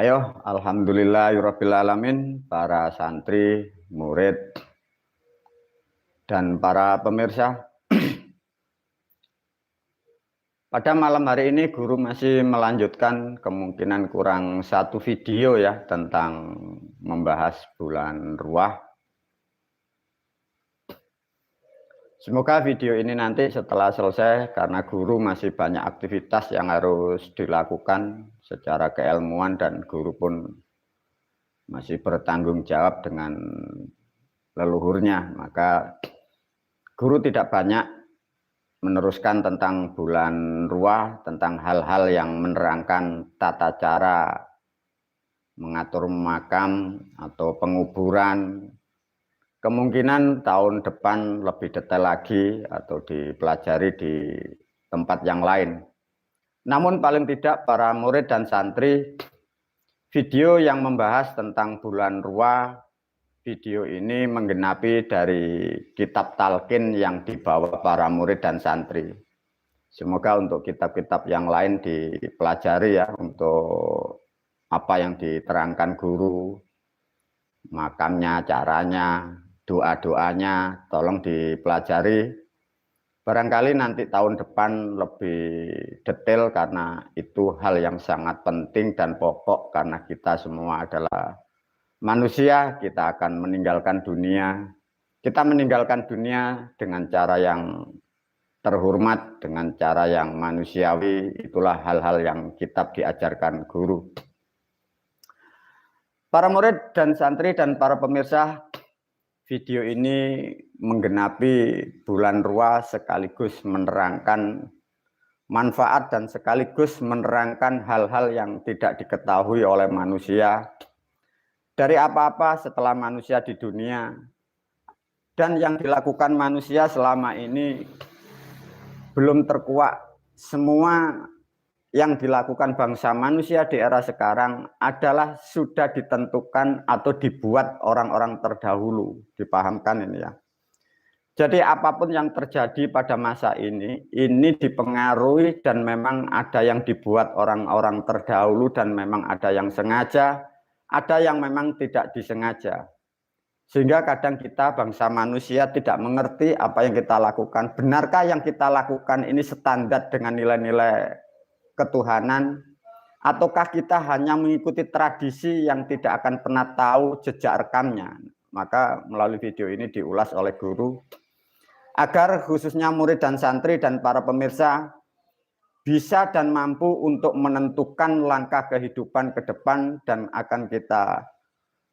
Ayo, alhamdulillahirabbil alamin, para santri, murid, dan para pemirsa. Pada malam hari ini guru masih melanjutkan kemungkinan kurang satu video ya tentang membahas bulan Ruah. Semoga video ini nanti setelah selesai, karena guru masih banyak aktivitas yang harus dilakukan secara keilmuan dan guru pun masih bertanggung jawab dengan leluhurnya, maka guru tidak banyak meneruskan tentang bulan Ruah, tentang hal-hal yang menerangkan tata cara mengatur makam atau penguburan. Kemungkinan tahun depan lebih detail lagi atau dipelajari di tempat yang lain. Namun paling tidak para murid dan santri, video yang membahas tentang bulan Ruah, video ini menggenapi dari kitab talqin yang dibawa para murid dan santri. Semoga untuk kitab-kitab yang lain dipelajari ya, untuk apa yang diterangkan guru, makamnya, caranya, doa-doanya, tolong dipelajari. Barangkali nanti tahun depan lebih detail, karena itu hal yang sangat penting dan pokok, karena kita semua adalah manusia. Kita akan meninggalkan dunia. Kita meninggalkan dunia dengan cara yang terhormat, dengan cara yang manusiawi. Itulah hal-hal yang kitab diajarkan guru. Para murid dan santri dan para pemirsa, video ini menggenapi bulan Ruah sekaligus menerangkan manfaat dan sekaligus menerangkan hal-hal yang tidak diketahui oleh manusia dari apa-apa setelah manusia di dunia, dan yang dilakukan manusia selama ini belum terkuak. Semua yang dilakukan bangsa manusia di era sekarang adalah sudah ditentukan atau dibuat orang-orang terdahulu. Dipahamkan ini ya. Jadi apapun yang terjadi pada masa ini dipengaruhi dan memang ada yang dibuat orang-orang terdahulu, dan memang ada yang sengaja, ada yang memang tidak disengaja. Sehingga kadang kita bangsa manusia tidak mengerti apa yang kita lakukan. Benarkah yang kita lakukan ini standar dengan nilai-nilai ketuhanan, ataukah kita hanya mengikuti tradisi yang tidak akan pernah tahu jejak rekamnya? Maka melalui video ini diulas oleh guru, agar khususnya murid dan santri dan para pemirsa bisa dan mampu untuk menentukan langkah kehidupan ke depan, dan akan kita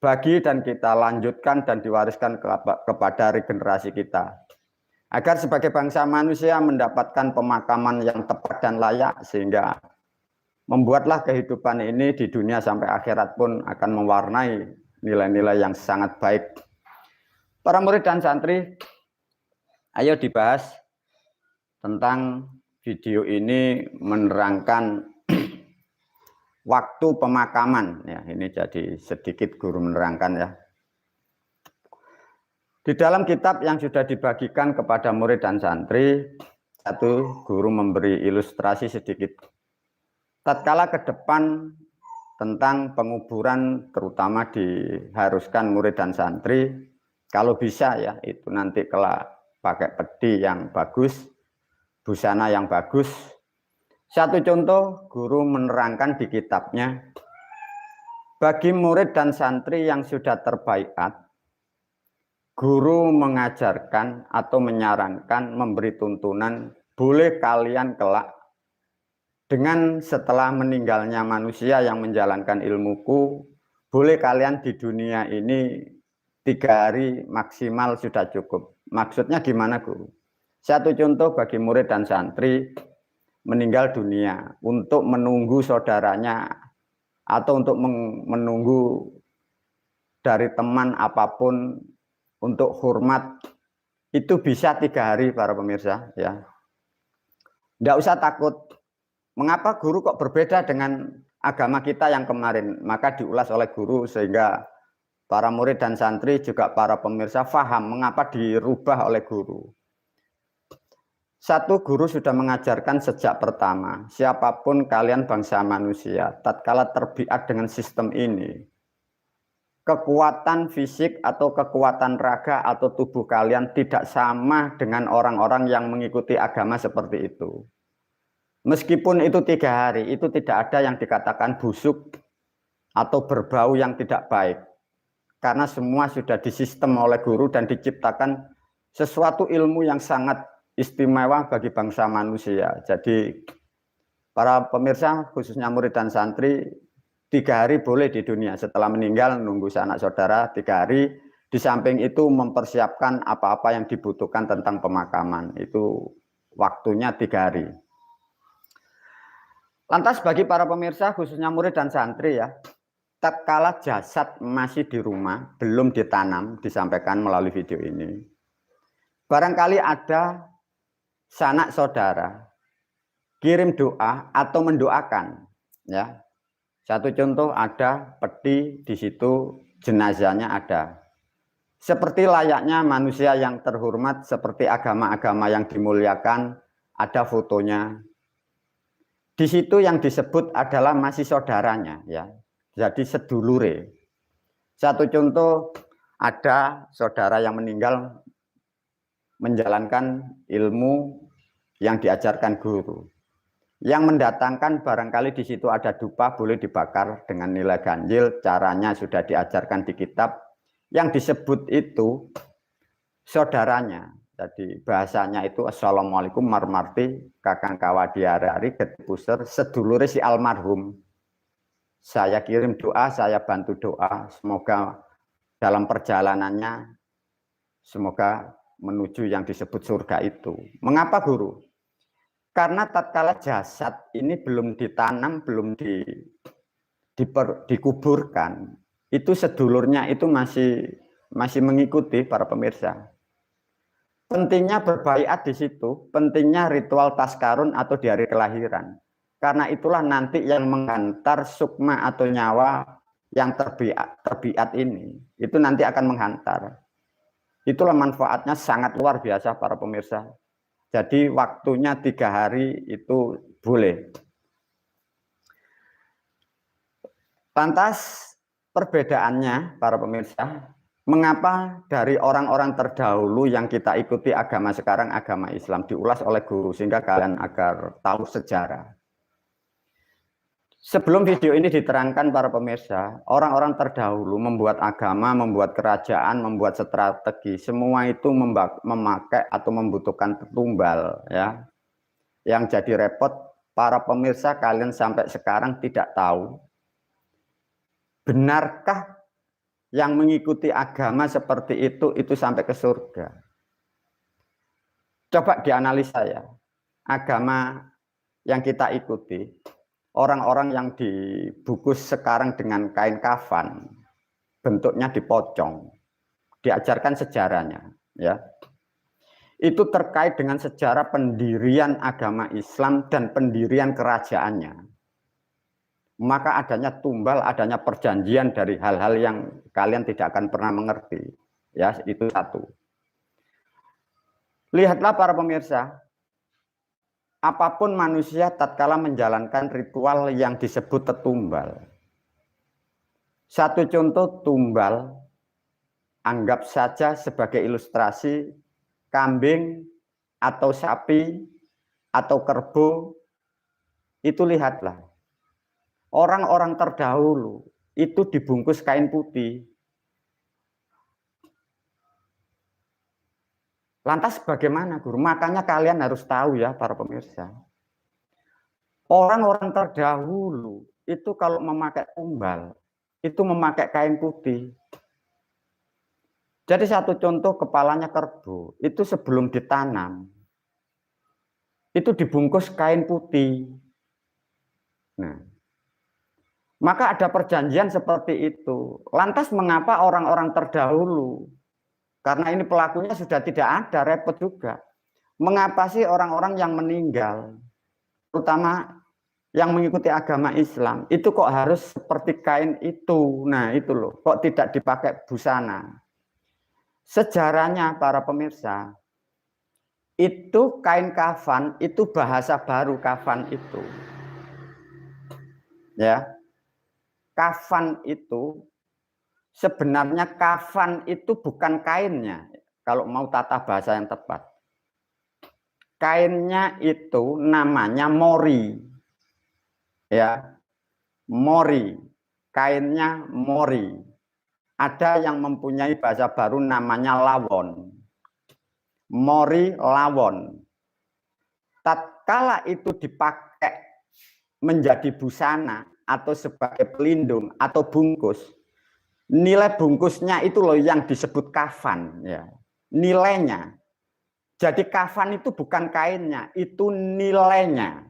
bagi dan kita lanjutkan dan diwariskan kepada regenerasi kita, agar sebagai bangsa manusia mendapatkan pemakaman yang tepat dan layak, sehingga membuatlah kehidupan ini di dunia sampai akhirat pun akan mewarnai nilai-nilai yang sangat baik. Para murid dan santri, ayo dibahas tentang video ini menerangkan waktu pemakaman ya. Ini jadi sedikit guru menerangkan ya. Di dalam kitab yang sudah dibagikan kepada murid dan santri, satu guru memberi ilustrasi sedikit. Tatkala ke depan tentang penguburan, terutama diharuskan murid dan santri, kalau bisa ya, itu nanti kelak pakai peti yang bagus, busana yang bagus. Satu contoh guru menerangkan di kitabnya, bagi murid dan santri yang sudah terbaiat, guru mengajarkan atau menyarankan, memberi tuntunan, boleh kalian kelak dengan setelah meninggalnya manusia yang menjalankan ilmuku, boleh kalian di dunia ini 3 hari maksimal sudah cukup. Maksudnya gimana guru? Satu contoh bagi murid dan santri meninggal dunia, untuk menunggu saudaranya atau untuk menunggu dari teman apapun, untuk hormat, itu bisa 3 hari para pemirsa ya. Tidak usah takut. Mengapa guru kok berbeda dengan agama kita yang kemarin? Maka diulas oleh guru sehingga para murid dan santri juga para pemirsa paham mengapa dirubah oleh guru. Satu, guru sudah mengajarkan sejak pertama, siapapun kalian bangsa manusia, tatkala terbiat dengan sistem ini, kekuatan fisik atau kekuatan raga atau tubuh kalian tidak sama dengan orang-orang yang mengikuti agama seperti itu. Meskipun itu 3 hari, itu tidak ada yang dikatakan busuk atau berbau yang tidak baik. Karena semua sudah disistem oleh guru dan diciptakan sesuatu ilmu yang sangat istimewa bagi bangsa manusia. Jadi para pemirsa, khususnya murid dan santri, 3 hari boleh di dunia. Setelah meninggal nunggu sanak saudara 3 hari. Di samping itu mempersiapkan apa-apa yang dibutuhkan tentang pemakaman. Itu waktunya 3 hari. Lantas bagi para pemirsa, khususnya murid dan santri ya, tatkala jasad masih di rumah, belum ditanam, disampaikan melalui video ini. Barangkali ada sanak saudara kirim doa atau mendoakan, ya. Satu contoh, ada peti di situ, jenazahnya ada. Seperti layaknya manusia yang terhormat, seperti agama-agama yang dimuliakan, ada fotonya. Di situ yang disebut adalah masih saudaranya, ya. Jadi sedulure. Satu contoh, ada saudara yang meninggal menjalankan ilmu yang diajarkan guru. Yang mendatangkan barangkali di situ ada dupa, boleh dibakar dengan nilai ganjil, caranya sudah diajarkan di kitab. Yang disebut itu saudaranya. Jadi bahasanya itu assalamualaikum marmarti kakang kawadiarari getipuser sedulure si almarhum. Saya kirim doa, saya bantu doa, semoga dalam perjalanannya semoga menuju yang disebut surga itu. Mengapa guru? Karena tatkala jasad ini belum ditanam, belum dikuburkan, itu sedulurnya itu masih mengikuti para pemirsa. Pentingnya berbaiat di situ, pentingnya ritual taskarun atau di hari kelahiran. Karena itulah nanti yang menghantar sukma atau nyawa yang terbiat ini, itu nanti akan menghantar. Itulah manfaatnya sangat luar biasa para pemirsa. Jadi waktunya 3 hari itu boleh. Lantas perbedaannya para pemirsa, mengapa dari orang-orang terdahulu yang kita ikuti agama sekarang, agama Islam, diulas oleh guru sehingga kalian agar tahu sejarah. Sebelum video ini diterangkan para pemirsa, orang-orang terdahulu membuat agama, membuat kerajaan, membuat strategi, semua itu memakai atau membutuhkan tumbal, ya. Yang jadi repot, para pemirsa kalian sampai sekarang tidak tahu, benarkah yang mengikuti agama seperti itu sampai ke surga? Coba dianalisa ya, agama yang kita ikuti, orang-orang yang dibungkus sekarang dengan kain kafan, bentuknya dipocong, diajarkan sejarahnya, ya. Itu terkait dengan sejarah pendirian agama Islam dan pendirian kerajaannya. Maka adanya tumbal, adanya perjanjian dari hal-hal yang kalian tidak akan pernah mengerti. Ya, itu satu. Lihatlah para pemirsa, apapun manusia tatkala menjalankan ritual yang disebut tetumbal. Satu contoh tumbal, anggap saja sebagai ilustrasi kambing atau sapi atau kerbau, itu lihatlah. Orang-orang terdahulu itu dibungkus kain putih. Lantas bagaimana guru? Makanya kalian harus tahu ya para pemirsa. Orang-orang terdahulu itu kalau memakai tumbal, itu memakai kain putih. Jadi satu contoh kepalanya kerbau, itu sebelum ditanam, itu dibungkus kain putih. Nah, maka ada perjanjian seperti itu. Lantas mengapa orang-orang terdahulu? Karena ini pelakunya sudah tidak ada, repot juga. Mengapa sih orang-orang yang meninggal, terutama yang mengikuti agama Islam, itu kok harus seperti kain itu? Nah itu loh, kok tidak dipakai busana? Sejarahnya para pemirsa, Itu kain kafan, itu bahasa baru kafan itu. Ya. Kafan itu sebenarnya kafan itu bukan kainnya. Kalau mau tata bahasa yang tepat. Kainnya itu namanya mori. Ya. Mori. Kainnya mori. Ada yang mempunyai bahasa baru namanya lawon. Mori lawon. Tatkala itu dipakai menjadi busana atau sebagai pelindung atau bungkus, nilai bungkusnya itu loh yang disebut kafan, ya. Nilainya. Jadi kafan itu bukan kainnya, itu nilainya.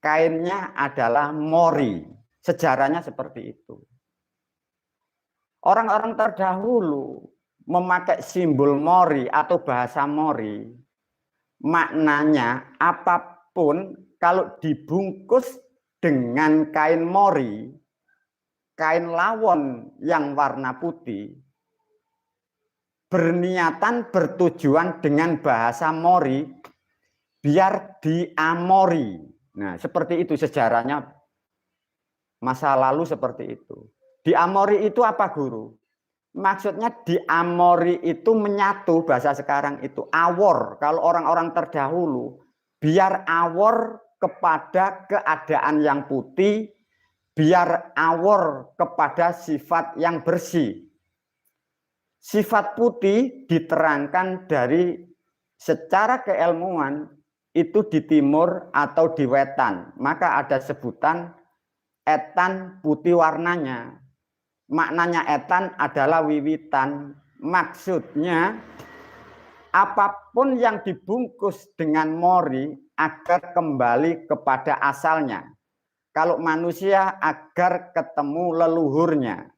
Kainnya adalah mori. Sejarahnya seperti itu. Orang-orang terdahulu memakai simbol mori atau bahasa mori, maknanya apapun kalau dibungkus dengan kain mori, kain lawon yang warna putih, berniatan bertujuan dengan bahasa mori, biar diamori. Nah, seperti itu sejarahnya masa lalu seperti itu. Diamori itu apa, Guru? Maksudnya diamori itu menyatu, bahasa sekarang itu awor. Kalau orang-orang terdahulu, biar awor kepada keadaan yang putih, biar awor kepada sifat yang bersih. Sifat putih diterangkan dari secara keilmuan itu di timur atau di wetan. Maka ada sebutan etan putih warnanya. Maknanya etan adalah wiwitan. Maksudnya apapun yang dibungkus dengan mori agar kembali kepada asalnya. Kalau manusia agar ketemu leluhurnya.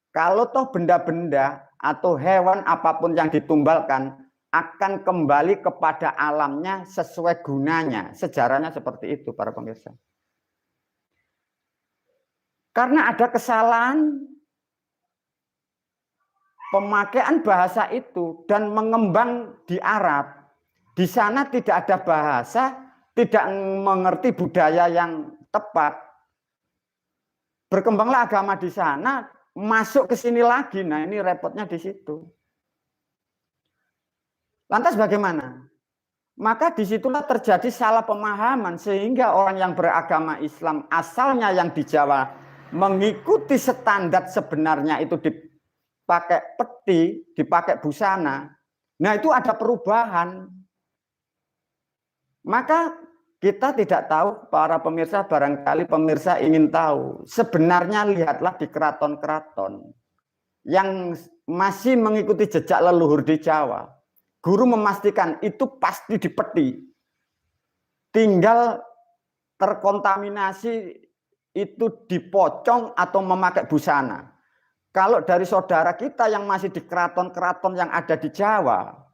Kalau toh benda-benda atau hewan apapun yang ditumbalkan akan kembali kepada alamnya sesuai gunanya. Sejarahnya seperti itu para pemirsa. Karena ada kesalahan pemakaian bahasa itu dan mengembang di Arab. Di sana tidak ada bahasa, tidak mengerti budaya yang tepat. Berkembanglah agama di sana, masuk ke sini lagi. Nah, ini repotnya di situ. Lantas bagaimana? Maka disitulah terjadi salah pemahaman sehingga orang yang beragama Islam asalnya yang di Jawa mengikuti standar sebenarnya itu dipakai peti, dipakai busana. Nah, itu ada perubahan. Maka kita tidak tahu, para pemirsa, barangkali pemirsa ingin tahu. Sebenarnya lihatlah di keraton-keraton yang masih mengikuti jejak leluhur di Jawa. Guru memastikan itu pasti di peti. Tinggal terkontaminasi itu dipocong atau memakai busana. Kalau dari saudara kita yang masih di keraton-keraton yang ada di Jawa,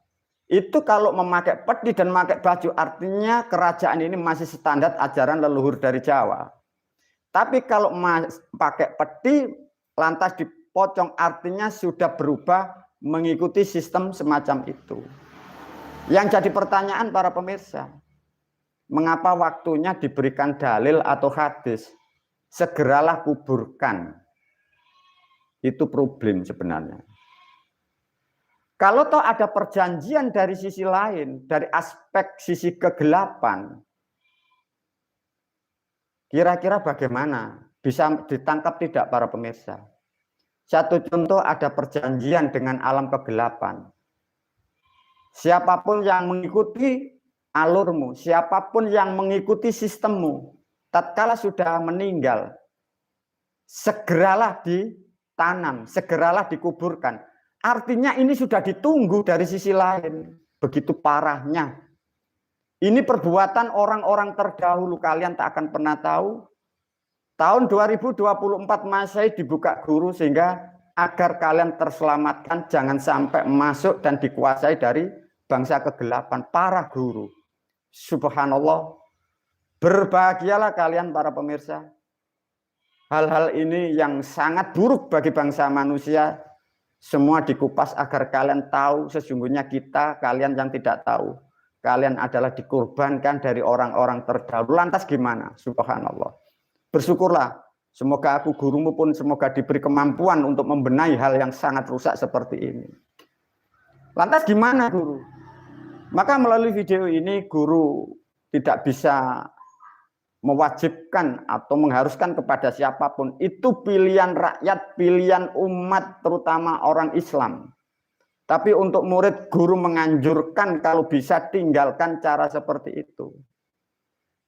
itu kalau memakai peti dan memakai baju, artinya kerajaan ini masih standar ajaran leluhur dari Jawa. Tapi kalau pakai peti, lantas dipocong, artinya sudah berubah mengikuti sistem semacam itu. Yang jadi pertanyaan para pemirsa, mengapa waktunya diberikan dalil atau hadis? Segeralah kuburkan. Itu problem sebenarnya. Kalau toh ada perjanjian dari sisi lain, dari aspek sisi kegelapan, kira-kira bagaimana? Bisa ditangkap tidak para pemirsa? Satu contoh, ada perjanjian dengan alam kegelapan. Siapapun yang mengikuti alurmu, siapapun yang mengikuti sistemmu, tatkala sudah meninggal, segeralah ditanam, segeralah dikuburkan. Artinya ini sudah ditunggu dari sisi lain. Begitu parahnya. Ini perbuatan orang-orang terdahulu, kalian tak akan pernah tahu. Tahun 2024 Masehi dibuka Guru sehingga agar kalian terselamatkan, jangan sampai masuk dan dikuasai dari bangsa kegelapan. Parah Guru. Subhanallah. Berbahagialah kalian para pemirsa. Hal-hal ini yang sangat buruk bagi bangsa manusia, semua dikupas agar kalian tahu sesungguhnya kita, kalian yang tidak tahu. kalian adalah dikorbankan dari orang-orang terdahulu. Lantas gimana? Subhanallah. Bersyukurlah. Semoga aku gurumu pun semoga diberi kemampuan untuk membenahi hal yang sangat rusak seperti ini. Lantas gimana guru? Maka melalui video ini guru tidak bisa mewajibkan atau mengharuskan kepada siapapun. Itu pilihan rakyat, pilihan umat, terutama orang Islam. Tapi untuk murid, guru menganjurkan kalau bisa tinggalkan cara seperti itu.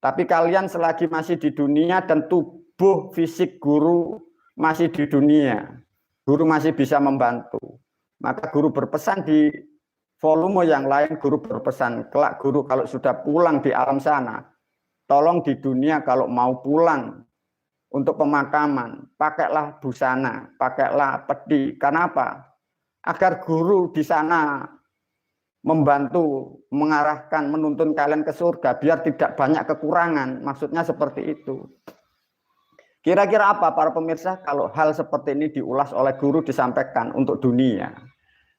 Tapi kalian selagi masih di dunia dan tubuh fisik guru masih di dunia, guru masih bisa membantu. Maka guru berpesan di volume yang lain, guru berpesan, kelak guru kalau sudah pulang di alam sana, tolong di dunia kalau mau pulang untuk pemakaman, pakailah busana, pakailah peti. Karena apa? Agar guru di sana membantu, mengarahkan, menuntun kalian ke surga, biar tidak banyak kekurangan. Maksudnya seperti itu. Kira-kira apa para pemirsa kalau hal seperti ini diulas oleh guru disampaikan untuk dunia?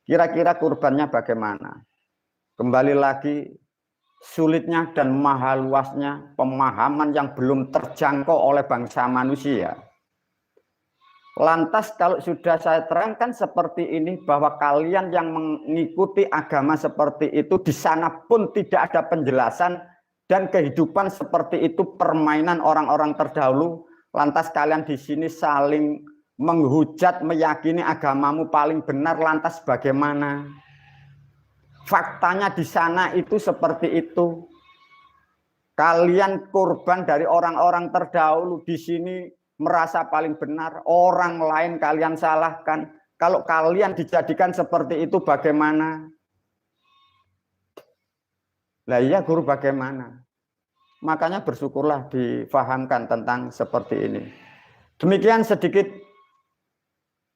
Kira-kira kurbannya bagaimana? Kembali lagi, sulitnya dan mahal luasnya pemahaman yang belum terjangkau oleh bangsa manusia. Lantas kalau sudah saya terangkan seperti ini bahwa kalian yang mengikuti agama seperti itu di sana pun tidak ada penjelasan dan kehidupan seperti itu permainan orang-orang terdahulu, lantas kalian di sini saling menghujat meyakini agamamu paling benar, lantas bagaimana? Faktanya di sana itu seperti itu. Kalian korban dari orang-orang terdahulu, di sini merasa paling benar, orang lain kalian salahkan. Kalau kalian dijadikan seperti itu bagaimana? Lah iya guru bagaimana? Makanya bersyukurlah difahamkan tentang seperti ini. Demikian sedikit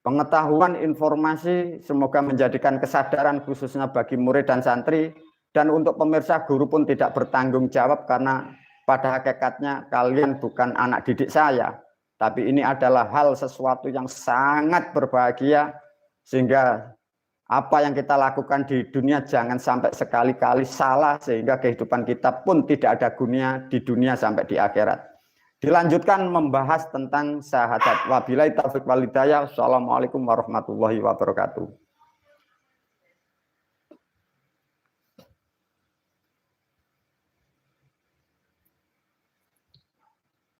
pengetahuan informasi, semoga menjadikan kesadaran khususnya bagi murid dan santri. Dan untuk pemirsa, guru pun tidak bertanggung jawab karena pada hakikatnya kalian bukan anak didik saya. Tapi ini adalah hal sesuatu yang sangat berbahagia, sehingga apa yang kita lakukan di dunia jangan sampai sekali-kali salah, sehingga kehidupan kita pun tidak ada gunanya di dunia sampai di akhirat. Dilanjutkan membahas tentang syahadat. Wabillahi taufiq wal hidayah. Wassalamualaikum warahmatullahi wabarakatuh.